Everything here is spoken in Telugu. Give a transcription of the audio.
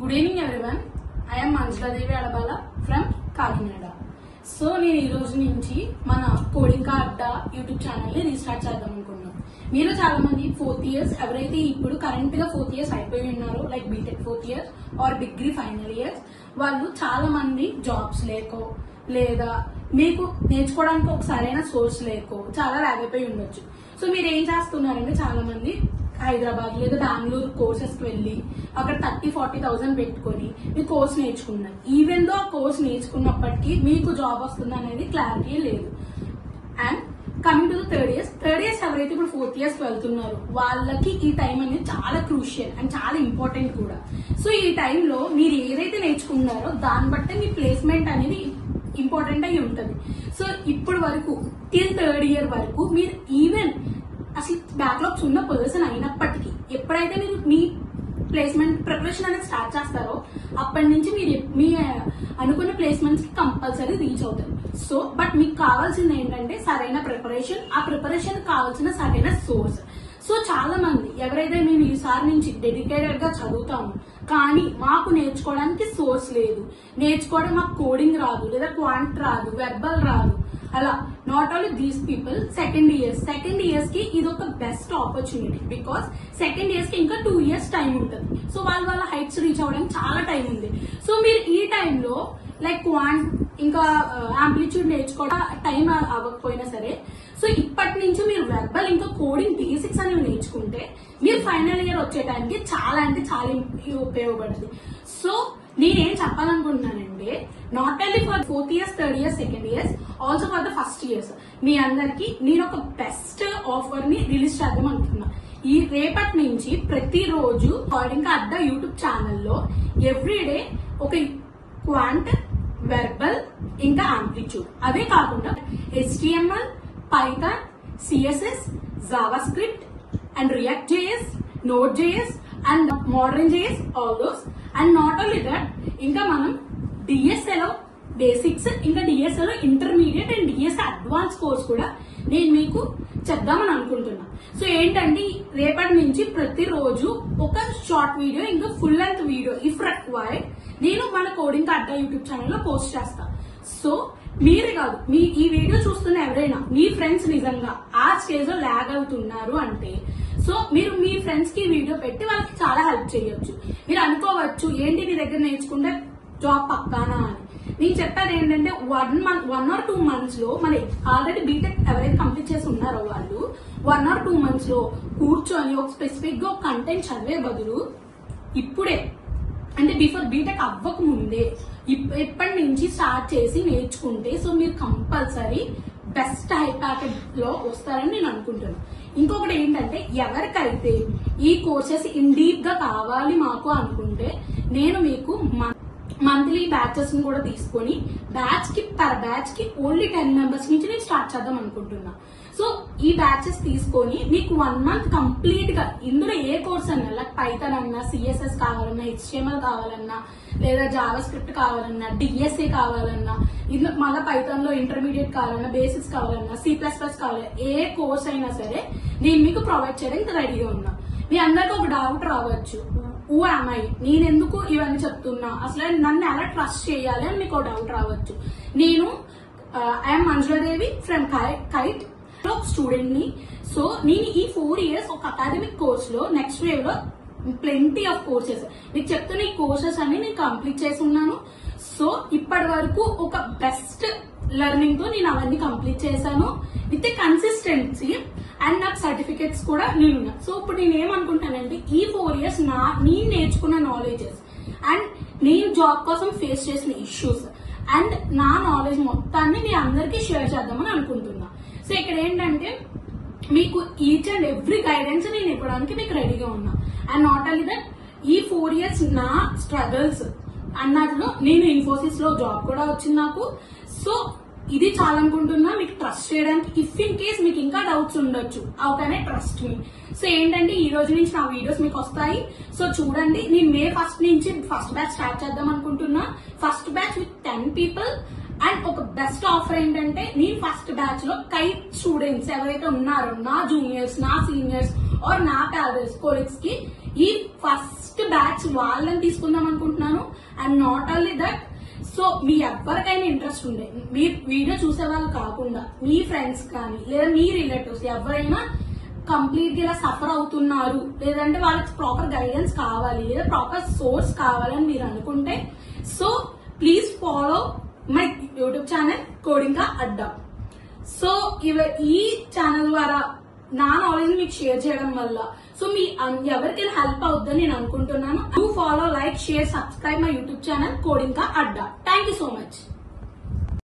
Good evening everyone. I'm Manjula Devi Adabala from Kakinada. So నేను ఈ రోజు నుంచి మన కోడింగ్ అడ్డా యూట్యూబ్ ఛానల్ ని రీస్టార్ట్ చేద్దాం అనుకున్నాం. మీరు చాలా మంది 4th ఇయర్స్ ఎవరైతే ఇప్పుడు కరెంట్ గా 4th ఇయర్స్ అయిపోయి ఉన్నారో, like BTech 4th years or degree final years, వాళ్ళు చాలా మంది జాబ్స్ లేకో లేదా మీకు నేర్చుకోవడానికి ఒక సరైన సోర్స్ లేకో చాలా లాగైపోయి ఉండొచ్చు. సో మీరు ఏం చేస్తున్నారంటే చాలా మంది హైదరాబాద్ లేదా బెంగళూరు కోర్సెస్ కి వెళ్ళి అక్కడ 30-40,000 పెట్టుకొని మీ కోర్స్ నేర్చుకున్నారు. ఈవెన్ దో ఆ కోర్స్ నేర్చుకున్నప్పటికీ మీకు జాబ్ వస్తుంది అనేది క్లారిటీ లేదు. And coming to the third years ఎవరైతే ఇప్పుడు 4th ఇయర్స్ వెళ్తున్నారో వాళ్ళకి ఈ టైం అనేది చాలా క్రూషియల్ అండ్ చాలా ఇంపార్టెంట్ కూడా. సో ఈ టైంలో మీరు ఏదైతే నేర్చుకున్నారో దాన్ని బట్టే మీ ప్లేస్మెంట్ అనేది ఇంపార్టెంట్ అయి ఉంటుంది. సో ఇప్పుడు వరకు టిల్ 3rd ఇయర్ వరకు మీరు ఈవెన్ అసలు బ్యాక్లాగ్స్ ఉన్న పర్సన్ అయినప్పటికీ ఎప్పుడైతే మీరు మీ ప్లేస్మెంట్ ప్రిపరేషన్ అనేది స్టార్ట్ చేస్తారో అప్పటి నుంచి మీరు మీ అనుకున్న ప్లేస్మెంట్స్ కి కంపల్సరీ రీచ్ అవుతారు. సో బట్ మీకు కావాల్సింది ఏంటంటే సరైన ప్రిపరేషన్, ఆ ప్రిపరేషన్ కావాల్సిన సరైన సోర్స్. సో చాలా మంది ఎవరైతే మేము ఈసారి నుంచి డెడికేటెడ్ గా చదువుతాము కానీ మాకు నేర్చుకోవడానికి సోర్స్ లేదు, నేర్చుకోవడం మాకు కోడింగ్ రాదు లేదా క్వాంట్ రాదు, వెర్బల్ రాదు, అలా not only these people second years కి ఇది ఒక best opportunity. Because second years కి ఇంకా 2 ఇయర్స్ టైం ఉంటుంది. సో వాళ్ళ హైట్స్ రీచ్ అవ్వడానికి చాలా టైం ఉంది. సో మీరు ఈ టైంలో లైక్ క్వాంట్ ఇంకా ఆంప్లిట్యూడ్ నేర్చుకోవడం టైం అవ్వకపోయినా సరే, సో ఇప్పటి నుంచి మీరు వెర్బల్ ఇంకా కోడింగ్ బేసిక్స్ అనేవి నేర్చుకుంటే మీరు ఫైనల్ ఇయర్ వచ్చే టైంకి చాలా అంటే చాలా ఉపయోగపడుతుంది. సో నేనేం చెప్పాలనుకుంటున్నానంటే not only for 4th years, 3rd years, 2nd years, also for the first years మీ అందరికి నేను ఒక బెస్ట్ ఆఫర్ ని రిలీజ్ చేద్దాం అనుకున్నా. ఈ రేపటి నుంచి ప్రతిరోజు కోడింగ్ అడ్డా యూట్యూబ్ ఛానల్లో ఎవ్రీడే ఒక క్వాంట్, వెర్బల్ ఇంకా ఆంప్లిట్యూడ్, అవే కాకుండా HTML, Python, CSS, JavaScript and React JS, Node JS and modern JS, all those. And not only that, ఇంకా మనం డిఎస్ఏలో బేసిక్స్, ఇంకా డిఎస్ఏలో intermediate and DSA advance course కూడా నేను మీకు చెప్దామని అనుకుంటున్నా. సో ఏంటంటే రేపటి నుంచి ప్రతిరోజు ఒక షార్ట్ వీడియో ఇంకా full length video if required నేను మన కోడింగ్ అడ్డా యూట్యూబ్ ఛానల్లో పోస్ట్ చేస్తా. సో మీరే కాదు, మీ ఈ వీడియో చూస్తున్న ఎవరైనా మీ ఫ్రెండ్స్ నిజంగా ఆ స్టేజ్ లో లాగ్ అవుతున్నారు అంటే సో మీరు మీ ఫ్రెండ్స్ కి వీడియో పెట్టి వాళ్ళకి చాలా హెల్ప్ చేయొచ్చు. మీరు అనుకోవచ్చు ఏంటి నీ దగ్గర నేర్చుకుంటే జాబ్ పక్కానా అని. నేను చెప్పేది ఏంటంటే 1 or 2 months లో మన ఆల్రెడీ బీటెక్ ఎవరైతే కంప్లీట్ చేసి ఉన్నారో వాళ్ళు 1 or 2 months లో కూర్చొని ఒక స్పెసిఫిక్ గా ఒక కంటెంట్ చదివే బదులు ఇప్పుడే అంటే బిఫోర్ బీటెక్ అవ్వక ముందే ఇప్పటి నుంచి స్టార్ట్ చేసి నేర్చుకుంటే సో మీరు కంపల్సరీ బెస్ట్ హై ప్యాకేజ్ లో వస్తారని నేను అనుకుంటున్నాను. ఇంకొకటి ఏంటంటే ఎవరికైతే ఈ కోర్సెస్ ఇన్ డీప్ గా కావాలి మాకు అనుకుంటే నేను మీకు మంత్లీ బ్యాచెస్ ని కూడా తీసుకొని పర్ బ్యాచ్ కి ఓన్లీ 10 members నుంచి నేను స్టార్ట్ చేద్దాం అనుకుంటున్నా. సో ఈ బ్యాచెస్ తీసుకొని మీకు 1 month కంప్లీట్ గా ఇందులో ఏ కోర్స్ అన్నా లైక్ పైథాన్ అన్నా, CSS కావాలన్నా, HTML కావాలన్నా, లేదా జావా స్క్రిప్ట్ కావాలన్నా, డిఎస్ఏ కావాలన్నా, ఇందులో మళ్ళీ పైథాన్ లో ఇంటర్మీడియట్ కావాలన్నా, బేసిక్స్ కావాలన్నా, C++ కావాలన్నా, ఏ కోర్స్ అయినా సరే నేను మీకు ప్రొవైడ్ చేయడానికి రెడీగా ఉన్నా. మీ అందరికి ఒక డౌట్ రావచ్చు, హూ యామ్ ఐ, నేనెందుకు ఇవన్నీ చెప్తున్నా, అసలు నన్ను ఎలా ట్రస్ట్ చేయాలి అని మీకు డౌట్ రావచ్చు. నేను I'm Manjula Devi from kite student ని. సో నేను ఈ 4 ఇయర్స్ ఒక అకాడమిక్ కోర్స్ లో నెక్స్ట్ వేవ్ లో ప్లెంటీ ఆఫ్ కోర్సెస్ మీకు చెప్తున్న ఈ కోర్సెస్ అన్ని నేను కంప్లీట్ చేసి ఉన్నాను. సో ఇప్పటి వరకు ఒక బెస్ట్ లెర్నింగ్ తో నేను అవన్నీ కంప్లీట్ చేశాను విత్ కన్సిస్టెన్సీ అండ్ నాకు సర్టిఫికేట్స్ కూడా నేనున్నా. సో ఇప్పుడు నేను ఏమనుకుంటానంటే ఈ 4 ఇయర్స్ నేను నేర్చుకున్న నాలెడ్జెస్ అండ్ నేను జాబ్ కోసం ఫేస్ చేసిన ఇష్యూస్ అండ్ నా నాలెడ్జ్ మొత్తాన్ని మీ అందరికీ షేర్ చేద్దామని అనుకుంటున్నా. సో ఇక్కడ ఏంటంటే మీకు ఈచ్ అండ్ ఎవ్రీ గైడెన్స్ నేను ఇవ్వడానికి మీకు రెడీగా ఉన్నా. అండ్ నాట్ ఓన్లీ దట్, ఈ 4 ఇయర్స్ నా స్ట్రగల్స్ అన్నట్లు నేను ఇన్ఫోసిస్ లో జాబ్ కూడా వచ్చింది నాకు. సో ఇది చాలా అనుకుంటున్నా మీకు ట్రస్ట్ చేయడానికి. ఇఫ్ ఇన్ కేస్ మీకు ఇంకా డౌట్స్ ఉండొచ్చు, how can I trust me. So ఏంటంటే ఈ రోజు నుంచి నా వీడియోస్ మీకు వస్తాయి. సో చూడండి, నేను May 1st నుంచి ఫస్ట్ బ్యాచ్ స్టార్ట్ చేద్దాం అనుకుంటున్నా. First batch with 10 people. And ఒక బెస్ట్ ఆఫర్ ఏంటంటే నేను ఫస్ట్ బ్యాచ్ లో కైట్ స్టూడెంట్స్ ఎవరైతే ఉన్నారో, నా జూనియర్స్, నా సీనియర్స్ ఆర్ నా కొలీగ్స్ కి ఈ ఫస్ట్ బ్యాచ్ వాళ్ళని తీసుకుందాం అనుకుంటున్నాను. చేస్తున్నాను. And not only that, so మీ ఎవరికైనా ఇంట్రెస్ట్ ఉండే, మీ వీడియో చూసే వాళ్ళు కాకుండా మీ ఫ్రెండ్స్ కానీ లేదా మీ రిలేటివ్స్ ఎవరైనా కంప్లీట్ గా ఇలా సఫర్ అవుతున్నారు, లేదంటే వాళ్ళకి ప్రాపర్ గైడెన్స్ కావాలి లేదా ప్రాపర్ సోర్స్ కావాలని మీరు అనుకుంటే, so please follow my YouTube channel coding కా అడ్డా. సో ఈ ఛానల్ ద్వారా నా నాలెడ్జ్ మీకు షేర్ చేయడం వల్ల సో మీ ఎవరికైనా హెల్ప్ అవుతుందని నేను అనుకుంటున్నాను. Do follow, like, share, subscribe my YouTube channel coding కా Adda. Thank you so much.